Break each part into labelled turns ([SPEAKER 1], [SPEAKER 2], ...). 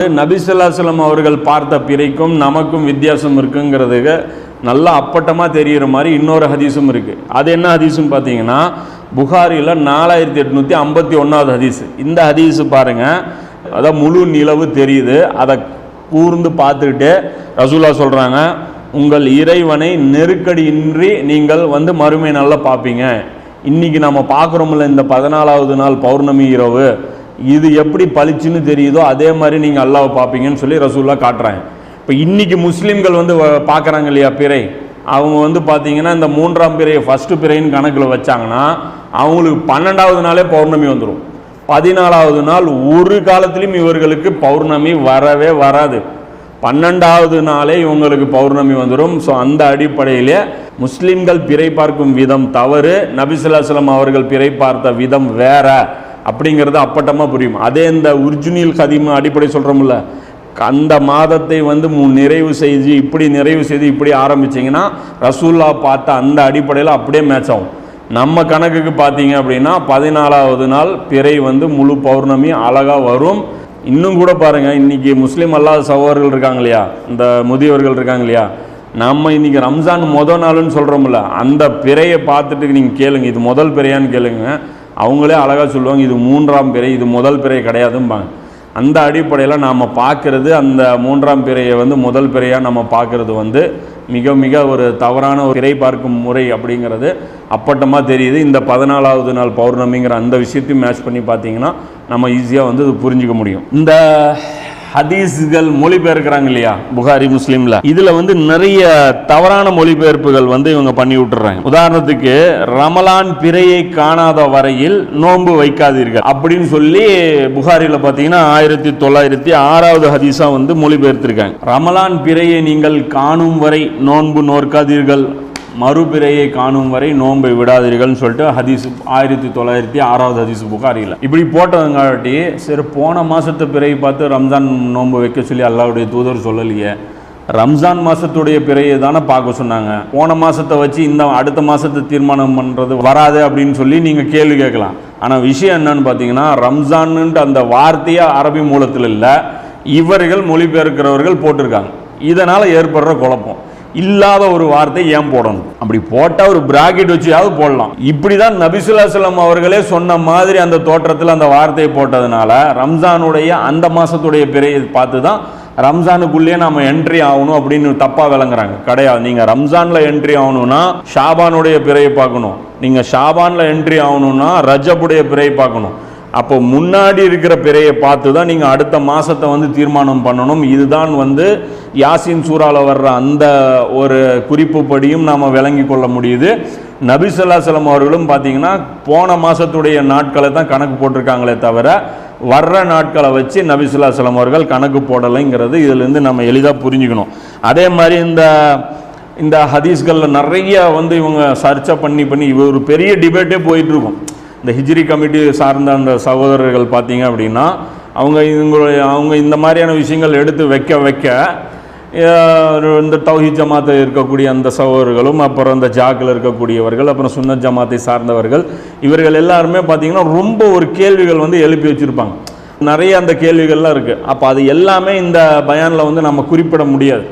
[SPEAKER 1] நபி ஸல்லல்லாஹு அலைஹி வஸல்லம் அவர்கள் பார்த்த பிறைக்கும் நமக்கும் வித்தியாசம் இருக்குங்கிறதுக்கு நல்லா அப்பட்டமாக தெரிகிற மாதிரி இன்னொரு ஹதீஸும் இருக்குது. அது என்ன ஹதீஸுன்னு பார்த்தீங்கன்னா புகாரியில் 4851வது ஹதீஸ். இந்த ஹதீஸு பாருங்கள், அதான் முழு நிலவு தெரியுது. அதை கூர்ந்து பார்த்துக்கிட்டு ரசூலுல்லாஹ் சொல்கிறாங்க, உங்கள் இறைவனை நெருக்கடியின்றி நீங்கள் மறுமை நல்லா பார்ப்பீங்க. இன்றைக்கி நம்ம பார்க்குறோம்ல இந்த 14வது நாள் பௌர்ணமி இரவு, இது எப்படி பளிச்சுன்னு தெரியுதோ அதே மாதிரி நீங்கள் அல்லாஹ்வை பார்ப்பீங்கன்னு சொல்லி ரசூலுல்லாஹ் காட்டுறாங்க. இப்போ இன்றைக்கி முஸ்லீம்கள் பார்க்குறாங்க இல்லையா பிறை, அவங்க பார்த்தீங்கன்னா இந்த 3ஆம் பிறையை ஃபஸ்ட்டு பிறைன்னு கணக்கில் வச்சாங்கன்னா அவங்களுக்கு 12வது நாளே பௌர்ணமி வந்துடும். 14வது நாள் ஒரு காலத்திலையும் இவர்களுக்கு பௌர்ணமி வரவே வராது. 12வது நாளே இவங்களுக்கு பௌர்ணமி வந்துடும். ஸோ அந்த அடிப்படையிலே முஸ்லீம்கள் பிறை பார்க்கும் விதம் தவறு, நபி ஸல்லல்லாஹு அலைஹி வஸல்லம் அவர்கள் பிறை பார்த்த விதம் வேற அப்படிங்கிறது அப்பட்டமாக புரியும். அதே இந்த உர்ஜுனில் கதீம் அடிப்படை சொல்கிறோம்ல, அந்த மாதத்தை நிறைவு செய்து இப்படி ஆரம்பிச்சிங்கன்னா ரசூலுல்லாஹ் பார்த்த அந்த அடிப்படையில் அப்படியே மேட்ச் ஆகும். நம்ம கணக்குக்கு பார்த்தீங்க அப்படின்னா 14வது நாள் பிறை முழு பௌர்ணமி அழகாக வரும். இன்னும் கூட பாருங்கள், இன்றைக்கி முஸ்லீம் அல்லாத சகோதரர்கள் இருக்காங்க இல்லையா, இந்த முதியவர்கள் இருக்காங்க இல்லையா, நம்ம இன்றைக்கி ரம்ஜான் முதல் நாளுன்னு சொல்கிறோம்ல, அந்த பிறையை பார்த்துட்டு நீங்கள் கேளுங்க, இது முதல் பிறையான்னு கேளுங்க, அவங்களே அழகாக சொல்லுவாங்க இது 3ஆம் பிறை, இது முதல் பிறை கிடையாதும்பாங்க. அந்த அடிப்படையில் நாம் பார்க்குறது அந்த 3ஆம் பிறையை முதல் பிறையாக நம்ம பார்க்குறது மிக மிக ஒரு தவறான ஒரு பிறை பார்க்கும் முறை அப்படிங்கிறது அப்பட்டமாக தெரியுது. இந்த 14வது நாள் பௌர்ணமிங்கிற அந்த விஷயத்தையும் மேட்ச் பண்ணி பார்த்தீங்கன்னா நம்ம ஈஸியாக இது புரிஞ்சிக்க முடியும். இந்த ஹதீஸ்கள் மொழிபெயர்க்கிறாங்க இல்லையா புகாரி முஸ்லீமில், இதில் நிறைய தவறான மொழிபெயர்ப்புகள் இவங்க பண்ணி விட்டுறாங்க. உதாரணத்துக்கு ரமலான் பிறையை காணாத வரையில் நோன்பு வைக்காதீர்கள் அப்படின்னு சொல்லி புகாரியில் பார்த்தீங்கன்னா 1906வது ஹதீஸா மொழிபெயர்த்திருக்காங்க. ரமலான் பிறையை நீங்கள் காணும் வரை நோன்பு நோற்காதீர்கள், மறுபிறையை காணும் வரை நோன்பை விடாதீர்கள்னு சொல்லிட்டு ஹதீஸ் 1906வது ஹதீஸ் புகாரியில் இப்படி போட்டதுங்காட்டி, சரி போன மாதத்து பிறையை பார்த்து ரம்ஜான் நோன்பு வைக்க சொல்லி அல்லாஹ்வுடைய தூதர் சொல்லலையே, ரம்ஜான் மாதத்துடைய பிறையை தானே பார்க்க சொன்னாங்க, போன மாதத்தை வச்சு இந்த அடுத்த மாதத்தை தீர்மானம் பண்ணுறது வராது அப்படின்னு சொல்லி நீங்கள் கேள்வி கேட்கலாம். ஆனால் விஷயம் என்னன்னு பார்த்தீங்கன்னா, ரம்ஜான்ன்ட்டு அந்த வார்த்தையே அரபி மூலத்தில் இல்லை, இவர்கள் மொழிபெயர்க்கிறவர்கள் போட்டிருக்காங்க. இதனால் ஏற்படுற குழப்பம், இல்லாத ஒரு வார்த்தை ஏன் போடணும், அப்படி போட்டால் ஒரு பிராக்கெட் வச்சியாவது போடலாம். இப்படி தான் நபி ஸல்லல்லாஹு அலைஹி வஸல்லம் அவர்களே சொன்ன மாதிரி அந்த தோற்றத்தில் அந்த வார்த்தையை போட்டதுனால ரம்ஜானுடைய அந்த மாதத்துடைய பிறையை பார்த்து தான் ரம்ஜானுக்குள்ளேயே நம்ம என்ட்ரி ஆகணும் அப்படின்னு தப்பாக விளங்குறாங்க. கிடையாது, நீங்கள் ரம்ஜானில் என்ட்ரி ஆகணும்னா ஷாபானுடைய பிறையை பார்க்கணும், நீங்கள் ஷாபானில் என்ட்ரி ஆகணும்னா ரஜபுடைய பிறையை பார்க்கணும். அப்போ முன்னாடி இருக்கிற பிறையை பார்த்து தான் நீங்கள் அடுத்த மாதத்தை தீர்மானம் பண்ணணும். இதுதான் யாசின் சூறாவில் வர்ற அந்த ஒரு குறிப்பு படியும் நாம் விளங்கி கொள்ள முடியுது. நபி ஸல்லல்லாஹு அலைஹி வஸல்லம் அவர்களும் பார்த்தீங்கன்னா போன மாதத்துடைய நாட்களை தான் கணக்கு போட்டிருக்காங்களே தவிர வர்ற நாட்களை வச்சு நபி ஸல்லல்லாஹு அலைஹி வஸல்லம் அவர்கள் கணக்கு போடலைங்கிறது இதிலேருந்து நம்ம எளிதாக புரிஞ்சுக்கணும். அதே மாதிரி இந்த ஹதீஸ்களில் நிறைய இவங்க சர்ச்சை பண்ணி ஒரு பெரிய டிபேட்டே போயிட்டுருக்கும். இந்த ஹிஜ்ரி கமிட்டி சார்ந்த அந்த சகோதரர்கள் பார்த்தீங்க அப்படின்னா அவங்க இந்த மாதிரியான விஷயங்கள் எடுத்து வைக்க இந்த தௌஹீத் ஜமாத்தை இருக்கக்கூடிய அந்த சகோதரர்களும், அப்புறம் இந்த ஜாக்கில் இருக்கக்கூடியவர்கள், அப்புறம் சுன்னத் ஜமாத்தை சார்ந்தவர்கள், இவர்கள் எல்லாருமே பார்த்தீங்கன்னா ரொம்ப ஒரு கேள்விகள் எழுப்பி வச்சுருப்பாங்க. நிறைய அந்த கேள்விகள்லாம் இருக்குது. அப்போ அது எல்லாமே இந்த பயானில் நம்ம குறிப்பிட முடியாது,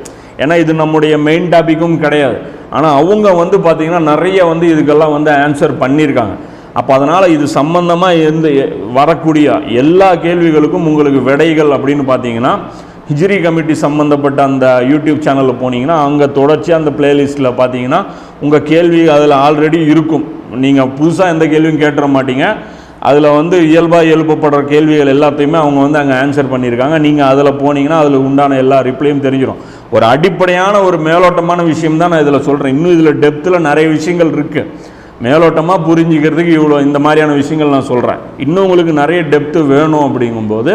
[SPEAKER 1] ஏன்னா இது நம்முடைய மெயின் டாப்பிக்கும் கிடையாது. ஆனால் அவங்க பார்த்தீங்கன்னா நிறைய இதுக்கெல்லாம் ஆன்சர் பண்ணியிருக்காங்க. அப்போ அதனால் இது சம்பந்தமாக வரக்கூடிய எல்லா கேள்விகளுக்கும் உங்களுக்கு விடைகள் அப்படின்னு பார்த்தீங்கன்னா ஹிஜ்ரி கமிட்டி சம்மந்தப்பட்ட அந்த யூடியூப் சேனலில் போனீங்கன்னா அங்கே தொடர்ச்சியாக அந்த பிளேலிஸ்ட்டில் பார்த்தீங்கன்னா உங்கள் கேள்வி அதில் ஆல்ரெடி இருக்கும். நீங்கள் புதுசாக எந்த கேள்வியும் கேட்டுற மாட்டீங்க. அதில் இயல்பாக எழுப்பப்படுற கேள்விகள் எல்லாத்தையுமே அவங்க அங்கே ஆன்சர் பண்ணியிருக்காங்க. நீங்கள் அதில் போனீங்கன்னா அதில் உண்டான எல்லா ரிப்ளையும் தெரிஞ்சிடும். ஒரு அடிப்படையான ஒரு மேலோட்டமான விஷயம் தான் நான் இதில் சொல்கிறேன். இன்னும் இதில் டெப்த்தில் நிறைய விஷயங்கள் இருக்குது. மேலோட்டமாக புரிஞ்சிக்கிறதுக்கு இவ்வளோ இந்த மாதிரியான விஷயங்கள் நான் சொல்கிறேன். இன்னும் உங்களுக்கு நிறைய டெப்த்து வேணும் அப்படிங்கும்போது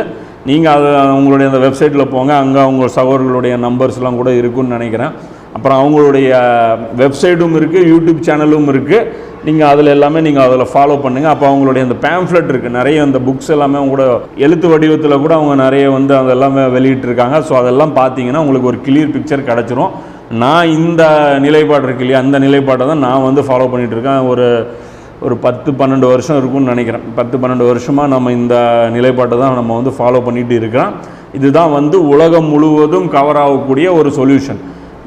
[SPEAKER 1] நீங்கள் அது உங்களுடைய அந்த வெப்சைட்டில் போங்க, அங்கே அவங்க சகோதரர்களுடைய நம்பர்ஸ்லாம் கூட இருக்குதுன்னு நினைக்கிறேன். அப்புறம் அவங்களுடைய வெப்சைட்டும் இருக்குது, யூடியூப் சேனலும் இருக்குது. நீங்கள் அதில் எல்லாமே நீங்கள் அதில் ஃபாலோ பண்ணுங்கள். அப்போ அவங்களுடைய அந்த பேம்ஃப்ளெட் இருக்குது, நிறைய அந்த புக்ஸ் எல்லாமே அவங்க கூட எழுத்து வடிவத்தில் கூட அவங்க நிறைய அதெல்லாமே வெளியிட்டிருக்காங்க. ஸோ அதெல்லாம் பார்த்தீங்கன்னா உங்களுக்கு ஒரு கிளியர் பிக்சர் கிடச்சிரும். நான் இந்த நிலைப்பாடு இருக்கு இல்லையா, அந்த நிலைப்பாட்டை தான் நான் ஃபாலோ பண்ணிகிட்ருக்கேன். ஒரு 10-12 வருஷம் இருக்கும்னு நினைக்கிறேன். 10-12 வருஷமாக நம்ம இந்த நிலைப்பாட்டை தான் நம்ம ஃபாலோ பண்ணிகிட்டு இருக்கிறோம். இதுதான் வந்து உலகம் முழுவதும் கவர் ஆகக்கூடிய ஒரு சொல்யூஷன்.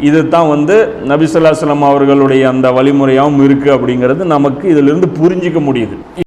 [SPEAKER 1] இது தான் வந்து நபி ஸல்லல்லாஹு அலைஹி வஸல்லம் அவர்களுடைய அந்த வழிமுறையாகவும் இருக்குது அப்படிங்கிறது நமக்கு இதிலிருந்து புரிஞ்சிக்க முடியுது.